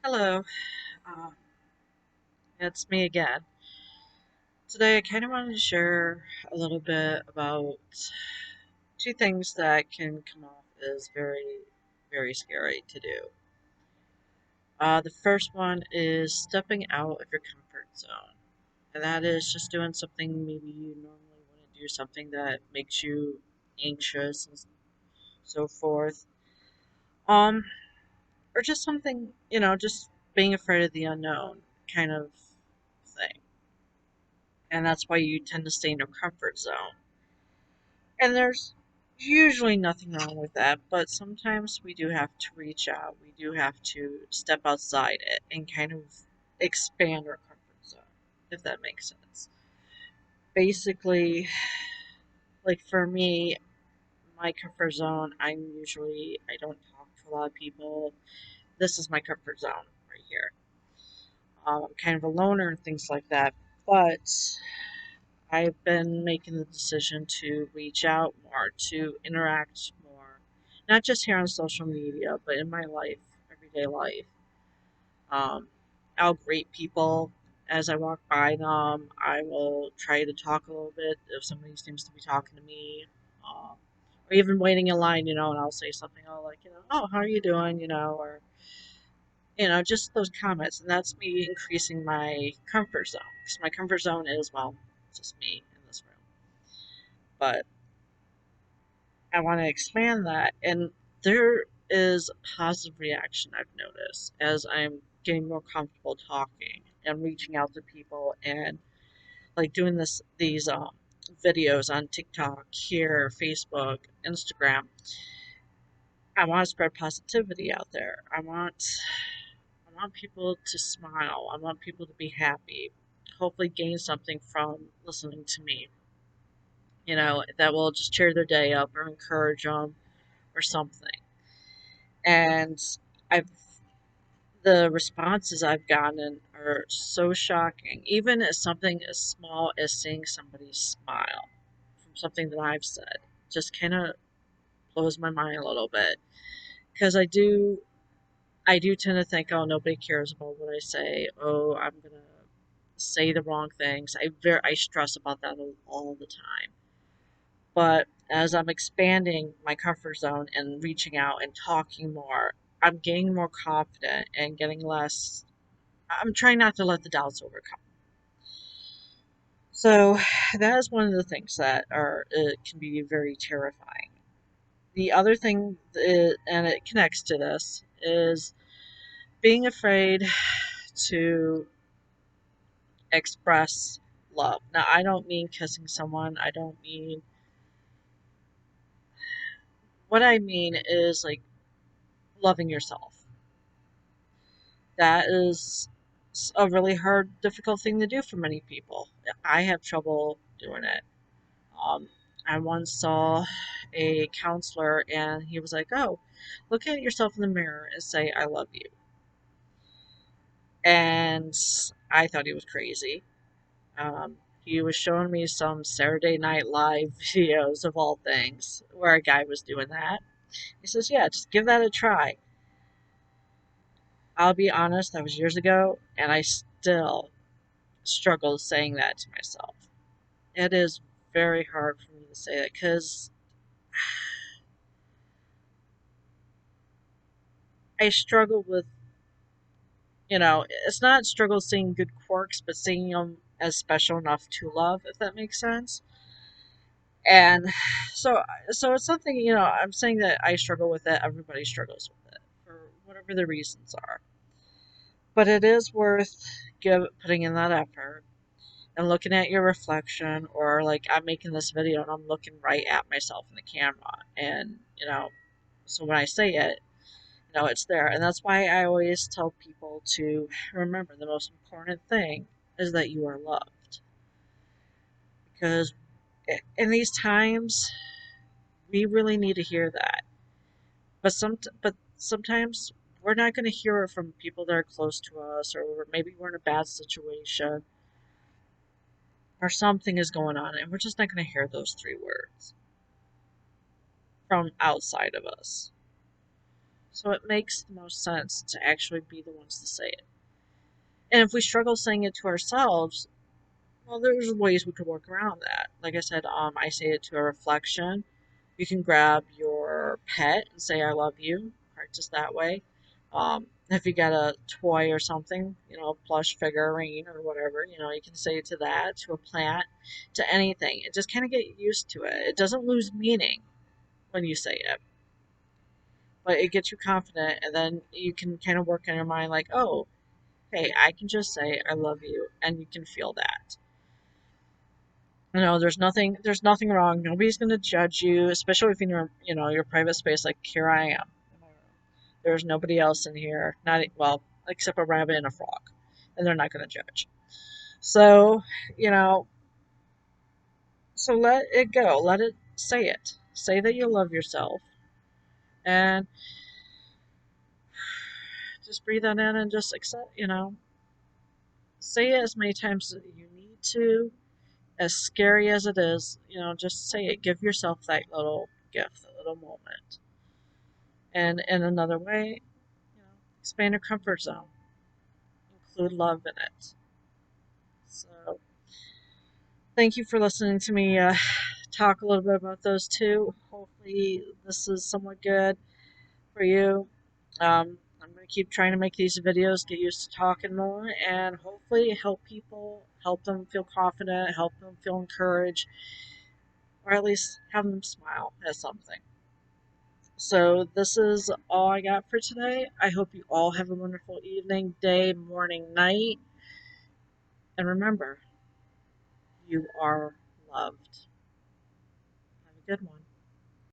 Hello, um, it's me again. Today, I kind of wanted to share a little bit about two things that can come off as very, very scary to do. The first one is stepping out of your comfort zone, and that is just doing something maybe you normally wouldn't do, something that makes you anxious and so forth. Um, or just something, just being afraid of the unknown kind of thing. And that's why you tend to stay in your comfort zone. And there's usually nothing wrong with that, but sometimes we do have to reach out. We do have to step outside it and kind of expand our comfort zone, if that makes sense. Basically, like for me, my comfort zone, I don't talk to a lot of people. This is my comfort zone right here. I'm kind of a loner and things like that, but I've been making the decision to reach out more, to interact more, not just here on social media, but in my life, everyday life. Um, I'll greet people as I walk by them. I will try to talk a little bit if somebody seems to be talking to me, or even waiting in line, and I'll say something, like, oh, how are you doing, or just those comments, and that's me increasing my comfort zone because my comfort zone is, well, just me in this room. But I want to expand that. And there is a positive reaction I've noticed as I'm getting more comfortable talking and reaching out to people and like doing these videos on TikTok, here, Facebook, Instagram. I want to spread positivity out there. I want people to smile. I want people to be happy. Hopefully gain something from listening to me. That will just cheer their day up or encourage them or something. And I've the responses I've gotten are so shocking, even as something as small as seeing somebody smile from something that I've said. Just kind of blows my mind a little bit because I do tend to think, oh, nobody cares about what I say. Oh, I'm gonna say the wrong things. I stress about that all the time. But as I'm expanding my comfort zone and reaching out and talking more, I'm getting more confident and getting less. I'm trying not to let the doubts overcome. So that is one of the things that are it can be very terrifying. The other thing, and it connects to this, is being afraid to express love. Now, I don't mean kissing someone. I don't mean. What I mean is like loving yourself. That is a really hard, difficult thing to do for many people. I have trouble doing it. Um, I once saw a counselor, and he was like, "Oh, look at yourself in the mirror and say I love you." And I thought he was crazy. He was showing me some Saturday Night Live videos of all things where a guy was doing that. He says, "Yeah, just give that a try." I'll be honest, that was years ago, and I still struggle saying that to myself. It is very hard for me to say that because I struggle with, it's not struggle seeing good quirks, but seeing them as special enough to love, if that makes sense. And so, so it's something, I'm saying that I struggle with it, everybody struggles with it for whatever the reasons are. But it is worth putting in that effort and looking at your reflection, or like I'm making this video and I'm looking right at myself in the camera. And, so when I say it, it's there. And that's why I always tell people to remember the most important thing is that you are loved. Because in these times, we really need to hear that. But sometimes we're not going to hear it from people that are close to us, or maybe we're in a bad situation, or something is going on, and we're just not going to hear those three words from outside of us. So it makes the most sense to actually be the ones to say it. And if we struggle saying it to ourselves, well, there's ways we could work around that. Like I said, I say it to a reflection. You can grab your pet and say, I love you. Practice that way. If you got a toy or something, plush figurine or whatever, you can say it to that, to a plant, to anything. And just kind of get used to it. It doesn't lose meaning when you say it, but it gets you confident. And then you can kind of work in your mind like, oh, hey, I can just say, I love you. And you can feel that. There's nothing wrong. Nobody's going to judge you, especially if you're in your private space. Like, here I am in my room. There's nobody else in here, not well, except a rabbit and a frog, and they're not going to judge. So, you know, so let it go. Let it say it. Say that you love yourself, and just breathe that in and just accept. Say it as many times as you need to. As scary as it is, just say it. Give yourself that little gift, that little moment. And in another way, expand your comfort zone, include love in it. So, thank you for listening to me talk a little bit about those two. Hopefully, this is somewhat good for you. I'm going to keep trying to make these videos, get used to talking more, and hopefully help people, help them feel confident, help them feel encouraged, or at least have them smile at something. So this is all I got for today. I hope you all have a wonderful evening, day, morning, night. And remember, you are loved. Have a good one.